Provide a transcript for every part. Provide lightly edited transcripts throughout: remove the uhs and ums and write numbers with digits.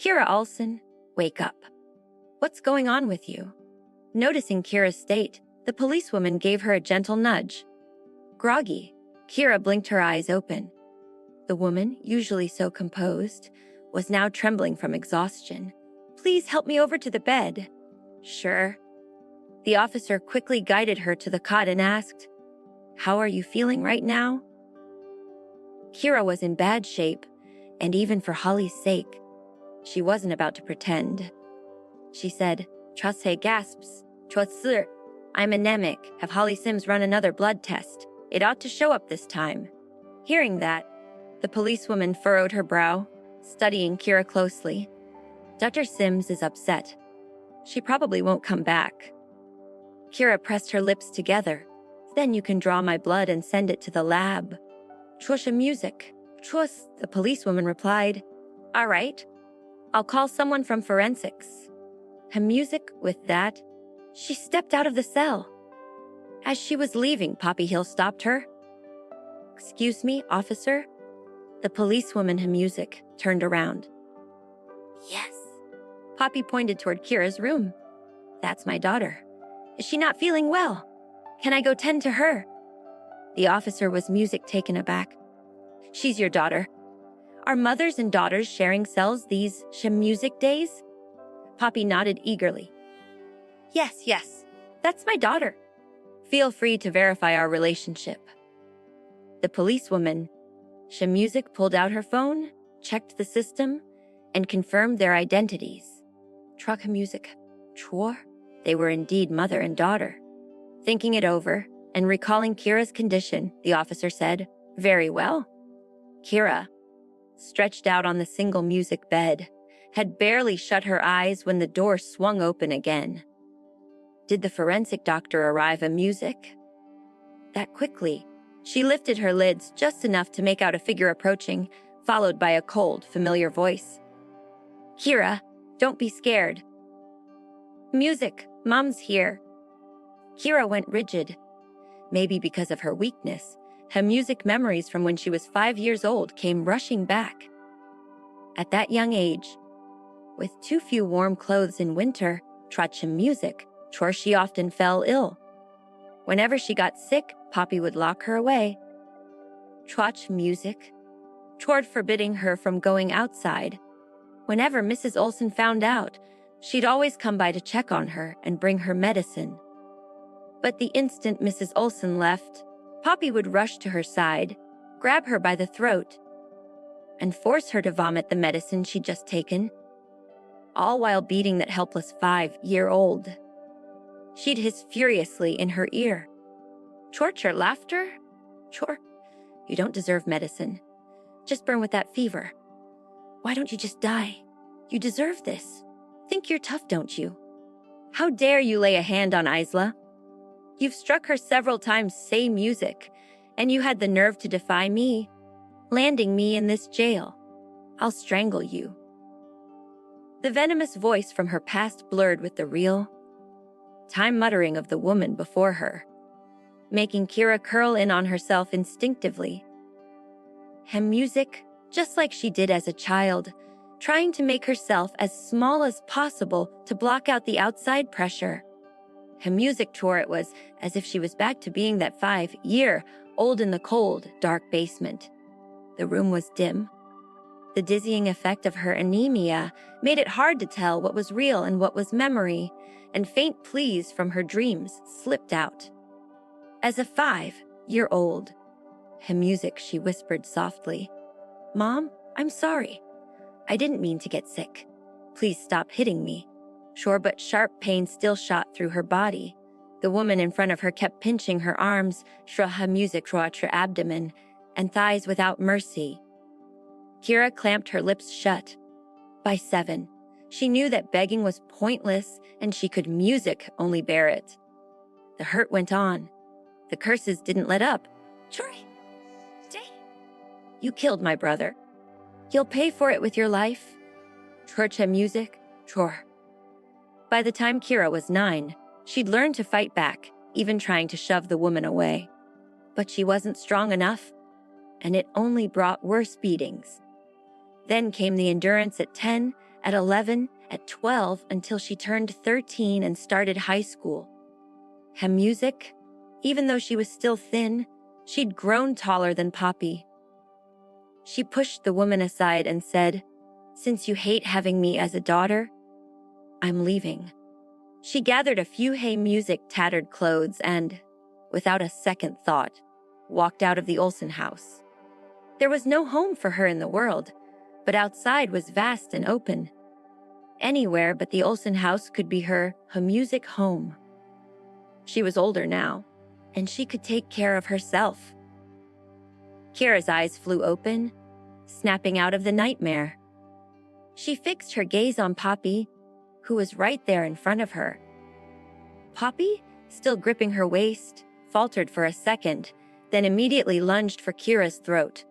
Kira Olsen, wake up. What's going on with you? Noticing Kira's state, the policewoman gave her a gentle nudge. Groggy, Kira blinked her eyes open. The woman, usually so composed, was now trembling from exhaustion. Please help me over to the bed. Sure. The officer quickly guided her to the cot and asked, How are you feeling right now? Kira was in bad shape, and even for Holly's sake, she wasn't about to pretend. She said, Trase gasps, Trotsir, I'm anemic. Have Holly Sims run another blood test. It ought to show up this time. Hearing that, the policewoman furrowed her brow, studying Kira closely. Dr. Sims is upset. She probably won't come back. Kira pressed her lips together. Then you can draw my blood and send it to the lab. Trusha music. Trus, the policewoman replied. All right. I'll call someone from forensics. Her music with that, she stepped out of the cell. As she was leaving, Poppy Hill stopped her. Excuse me, officer? The policewoman, her music, turned around. Yes. Poppy pointed toward Kira's room. That's my daughter. Is she not feeling well? Can I go tend to her? The officer was music taken aback. She's your daughter. Are mothers and daughters sharing cells these music days? Poppy nodded eagerly. Yes, that's my daughter. Feel free to verify our relationship. The policewoman, music, pulled out her phone, checked the system, and confirmed their identities. Truck music, Chor, they were indeed mother and daughter. Thinking it over and recalling Kira's condition, the officer said, Very well. Kira, stretched out on the single music bed, had barely shut her eyes when the door swung open again. Did the forensic doctor arrive at music? That quickly, she lifted her lids just enough to make out a figure approaching, followed by a cold, familiar voice. Kira, don't be scared. Music, Mom's here. Kira went rigid. Maybe because of her weakness, her music memories from when she was 5 years old came rushing back. At that young age, with too few warm clothes in winter, trotchim music, chore she often fell ill. Whenever she got sick, Poppy would lock her away. Trotch music, toward forbidding her from going outside. Whenever Mrs. Olsen found out, she'd always come by to check on her and bring her medicine. But the instant Mrs. Olsen left, Poppy would rush to her side, grab her by the throat, and force her to vomit the medicine she'd just taken, all while beating that helpless 5-year-old. She'd hiss furiously in her ear. Torture laughter? Chore, you don't deserve medicine. Just burn with that fever. Why don't you just die? You deserve this. Think you're tough, don't you? How dare you lay a hand on Isla? You've struck her several times, say music, and you had the nerve to defy me, landing me in this jail. I'll strangle you. The venomous voice from her past blurred with the real, time muttering of the woman before her, making Kira curl in on herself instinctively. Hem music, just like she did as a child, trying to make herself as small as possible to block out the outside pressure. Her music tore it was as if she was back to being that 5-year-old in the cold, dark basement. The room was dim. The dizzying effect of her anemia made it hard to tell what was real and what was memory, and faint pleas from her dreams slipped out. As a 5-year-old, her music, she whispered softly, Mom, I'm sorry. I didn't mean to get sick. Please stop hitting me. Sure, but sharp pain still shot through her body. The woman in front of her kept pinching her arms, shraha music throughout her abdomen, and thighs without mercy. Kira clamped her lips shut. By 7, she knew that begging was pointless and she could music only bear it. The hurt went on. The curses didn't let up. Troy, stay. You killed my brother. You'll pay for it with your life. Churcha music, chor. By the time Kira was 9, she'd learned to fight back, even trying to shove the woman away. But she wasn't strong enough, and it only brought worse beatings. Then came the endurance at 10, At 11, at 12, until she turned 13 and started high school. Her music, even though she was still thin, she'd grown taller than Poppy. She pushed the woman aside and said, "Since you hate having me as a daughter, I'm leaving." She gathered a few Hey Music tattered clothes and, without a second thought, walked out of the Olsen house. There was no home for her in the world, but outside was vast and open. Anywhere but the Olsen house could be her music home. She was older now, and she could take care of herself. Kira's eyes flew open, snapping out of the nightmare. She fixed her gaze on Poppy, who was right there in front of her. Poppy, still gripping her waist, faltered for a second, then immediately lunged for Kira's throat.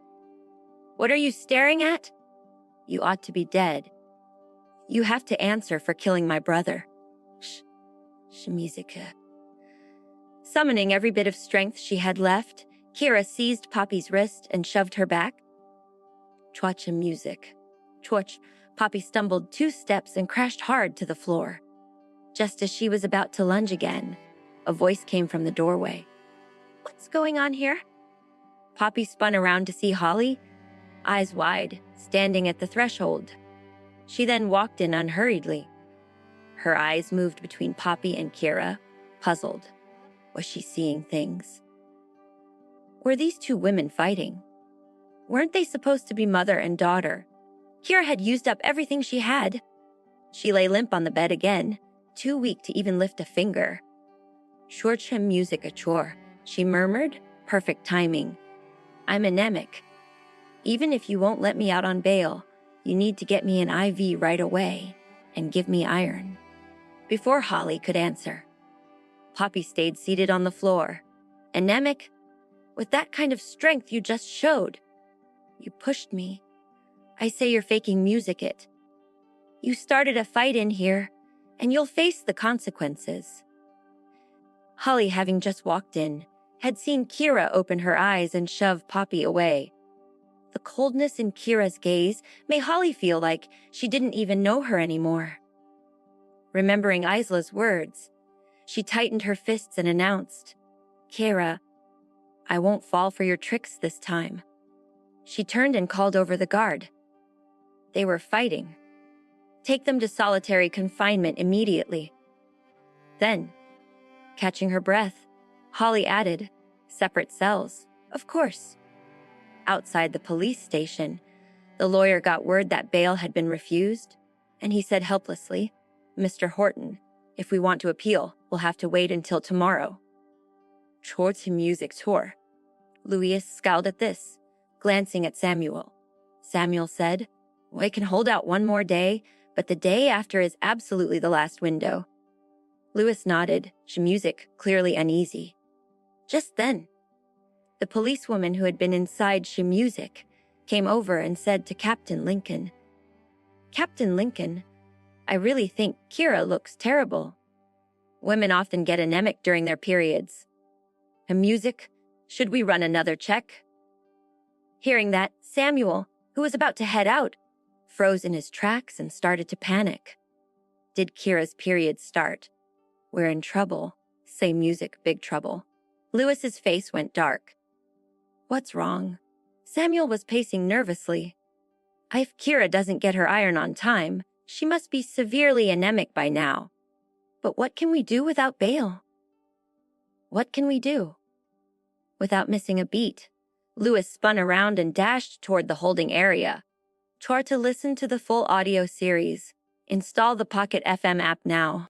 "What are you staring at? You ought to be dead. You have to answer for killing my brother." Shemizika. Summoning every bit of strength she had left, Kira seized Poppy's wrist and shoved her back. Chwacha music. Chwach. Poppy stumbled 2 steps and crashed hard to the floor. Just as she was about to lunge again, a voice came from the doorway. "What's going on here?" Poppy spun around to see Holly, eyes wide, standing at the threshold. She then walked in unhurriedly. Her eyes moved between Poppy and Kira, puzzled. Was she seeing things? Were these 2 women fighting? Weren't they supposed to be mother and daughter? Kira had used up everything she had. She lay limp on the bed again, too weak to even lift a finger. "Shortchem music a chore," she murmured, perfect timing. "I'm anemic. Even if you won't let me out on bail, you need to get me an IV right away and give me iron." Before Holly could answer, Poppy stayed seated on the floor. "Anemic? With that kind of strength you just showed. You pushed me. I say you're faking music it. You started a fight in here, and you'll face the consequences." Holly, having just walked in, had seen Kira open her eyes and shove Poppy away. The coldness in Kira's gaze made Holly feel like she didn't even know her anymore. Remembering Isla's words, she tightened her fists and announced, "Kira, I won't fall for your tricks this time." She turned and called over the guard. They were fighting. "Take them to solitary confinement immediately." Then, catching her breath, Holly added, "Separate cells, of course." Outside the police station, the lawyer got word that bail had been refused, and he said helplessly, "Mr. Horton, if we want to appeal, we'll have to wait until tomorrow." "Chorty music tour." Louis scowled at this, glancing at Samuel. Samuel said, "We can hold out one more day, but the day after is absolutely the last window." Louis nodded, music clearly uneasy. Just then, the policewoman who had been inside music came over and said to Captain Lincoln, "Captain Lincoln, I really think Kira looks terrible. Women often get anemic during their periods. Music, should we run another check?" Hearing that, Samuel, who was about to head out, froze in his tracks and started to panic. Did Kira's period start? We're in trouble. Say music, big trouble. Louis's face went dark. What's wrong? Samuel was pacing nervously. If Kira doesn't get her iron on time, she must be severely anemic by now. But what can we do without bail? What can we do? Without missing a beat, Louis spun around and dashed toward the holding area. Try to listen to the full audio series. Install the Pocket FM app now.